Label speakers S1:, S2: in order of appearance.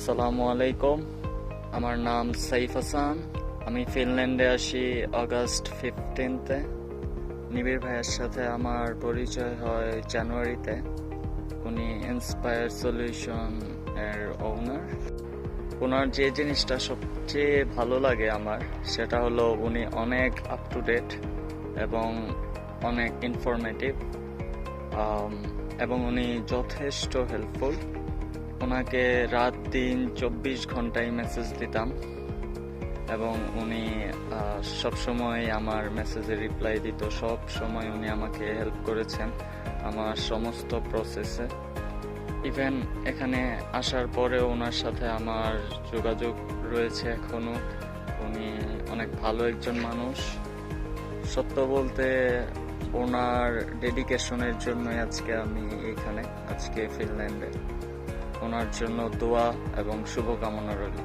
S1: আসসালামু আলাইকুম। আমার নাম সাইফ হাসান। আমি ফিনল্যান্ডে আসি অগাস্ট 15-তে। নিবিড় ভাইয়ের সাথে আমার পরিচয় হয় জানুয়ারিতে। উনি ইন্সপায়ার সলিউশন এর ওনার। ওনার যে জিনিসটা সবচেয়ে ভালো লাগে আমার, সেটা হলো উনি অনেক আপ টু ডেট এবং অনেক ইনফরমেটিভ, এবং উনি যথেষ্ট হেল্পফুল। ওনাকে রাত দিন 24 ঘন্টায় মেসেজ দিতাম এবং উনি সবসময় আমার মেসেজে রিপ্লাই দিত। সব সময় উনি আমাকে হেল্প করেছেন আমার সমস্ত প্রসেসে। ইভেন এখানে আসার পরেও ওনার সাথে আমার যোগাযোগ রয়েছে এখনো। উনি অনেক ভালো একজন মানুষ। সত্য বলতে ওনার ডেডিকেশনের জন্যই আজকে আমি এখানে, আজকে ফিনল্যান্ডে। ওনার জন্য দোয়া এবং শুভকামনা রইল।